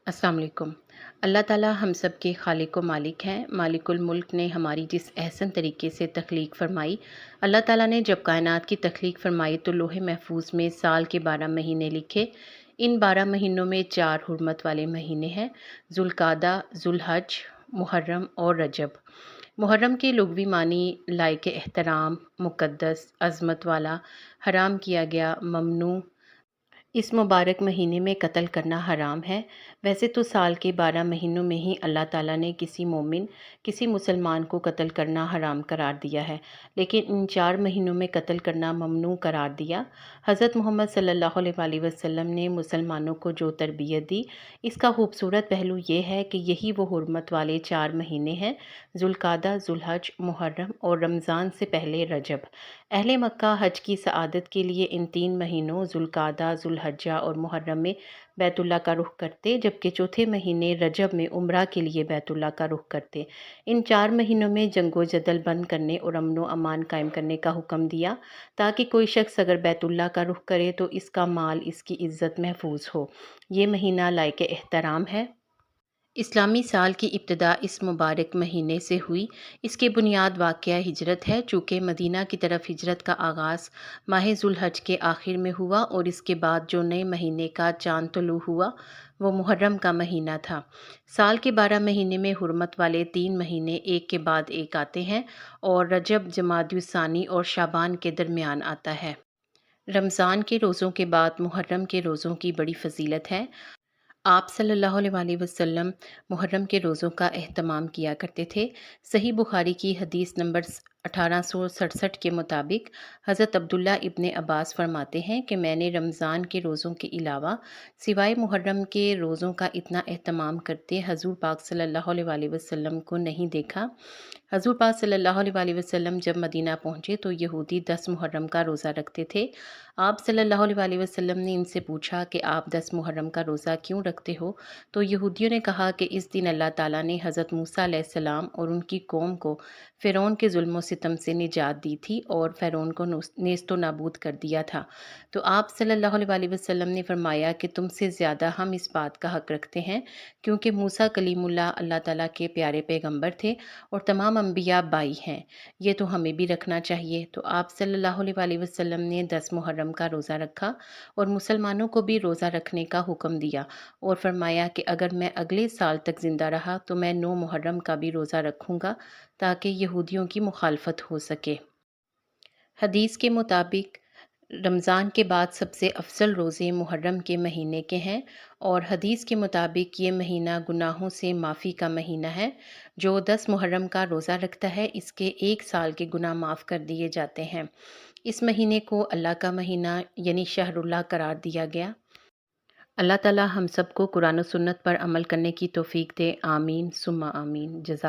السلام علیکم۔ اللہ تعالیٰ ہم سب کے خالق و مالک ہیں۔ مالک الملک نے ہماری جس احسن طریقے سے تخلیق فرمائی، اللہ تعالیٰ نے جب کائنات کی تخلیق فرمائی تو لوح محفوظ میں سال کے 12 مہینے لکھے۔ ان 12 مہینوں میں 4 حرمت والے مہینے ہیں: ذوالقعدہ، ذوالحج، محرم اور رجب۔ محرم کے لغوی معنی لائق احترام، مقدس، عظمت والا، حرام کیا گیا، ممنوع۔ اس مبارک مہینے میں قتل کرنا حرام ہے۔ ویسے تو سال کے 12 مہینوں میں ہی اللہ تعالیٰ نے کسی مومن، کسی مسلمان کو قتل کرنا حرام قرار دیا ہے، لیکن ان 4 مہینوں میں قتل کرنا ممنوع قرار دیا۔ حضرت محمد صلی اللہ علیہ وآلہ وسلم نے مسلمانوں کو جو تربیت دی، اس کا خوبصورت پہلو یہ ہے کہ یہی وہ حرمت والے 4 مہینے ہیں: ذوالقعدہ، ذوالحج، محرم اور رمضان سے پہلے رجب۔ اہل مکہ حج کی سعادت کے لیے ان 3 مہینوں ذوالقعدہ، ذوالحجہ اور محرم میں بیت اللہ کا رخ کرتے، جبکہ چوتھے مہینے رجب میں عمرہ کے لیے بیت اللہ کا رخ کرتے۔ ان 4 مہینوں میں جنگ و جدل بند کرنے اور امن و امان قائم کرنے کا حکم دیا، تاکہ کوئی شخص اگر بیت اللہ کا رخ کرے تو اس کا مال، اس کی عزت محفوظ ہو۔ یہ مہینہ لائق احترام ہے۔ اسلامی سال کی ابتدا اس مبارک مہینے سے ہوئی۔ اس کی بنیاد واقعہ ہجرت ہے، چونکہ مدینہ کی طرف ہجرت کا آغاز ماہ ذوالحج کے آخر میں ہوا اور اس کے بعد جو نئے مہینے کا چاند طلوع ہوا وہ محرم کا مہینہ تھا۔ سال کے 12 مہینے میں حرمت والے 3 مہینے ایک کے بعد ایک آتے ہیں اور رجب جمادی الثانی اور شعبان کے درمیان آتا ہے۔ رمضان کے روزوں کے بعد محرم کے روزوں کی بڑی فضیلت ہے۔ آپ صلی اللہ علیہ وآلہ وسلم محرم کے روزوں کا اہتمام کیا کرتے تھے۔ صحیح بخاری کی حدیث نمبر 1867 کے مطابق حضرت عبداللہ ابن عباس فرماتے ہیں کہ میں نے رمضان کے روزوں کے علاوہ سوائے محرم کے روزوں کا اتنا اہتمام کرتے حضور پاک صلی اللہ علیہ وآلہ وسلم کو نہیں دیکھا۔ حضور پاک صلی اللہ علیہ وآلہ وسلم جب مدینہ پہنچے تو یہودی 10 محرم کا روزہ رکھتے تھے۔ آپ صلی اللہ علیہ وآلہ وسلم نے ان سے پوچھا کہ آپ 10 محرم کا روزہ کیوں رکھتے ہو؟ تو یہودیوں نے کہا کہ اس دن اللہ تعالیٰ نے حضرت موسیٰ علیہ السلام اور ان کی قوم کو فرعون کے ظلم و ستم سے نجات دی تھی اور فرعون کو نیست و نابود کر دیا تھا۔ تو آپ صلی اللہ علیہ وآلہ وسلم نے فرمایا کہ تم سے زیادہ ہم اس بات کا حق رکھتے ہیں، کیونکہ موسیٰ کلیم اللہ اللہ تعالیٰ کے پیارے پیغمبر تھے اور تمام انبیاء بائی ہیں۔ یہ تو ہمیں بھی رکھنا چاہیے۔ تو آپ صلی اللہ علیہ وآلہ وسلم نے 10 محرم کا روزہ رکھا اور مسلمانوں کو بھی روزہ رکھنے کا حکم دیا اور فرمایا کہ اگر میں اگلے سال تک زندہ رہا تو میں 9 محرم کا بھی روزہ رکھوں گا تاکہ یہودیوں کی مخالفت ہو سکے۔ حدیث کے مطابق رمضان کے بعد سب سے افضل روزے محرم کے مہینے کے ہیں، اور حدیث کے مطابق یہ مہینہ گناہوں سے معافی کا مہینہ ہے۔ جو 10 محرم کا روزہ رکھتا ہے اس کے 1 سال کے گناہ معاف کر دیے جاتے ہیں۔ اس مہینے کو اللہ کا مہینہ یعنی شہر اللہ قرار دیا گیا۔ اللہ تعالیٰ ہم سب کو قرآن و سنت پر عمل کرنے کی توفیق دے، آمین ثم آمین۔ جزاک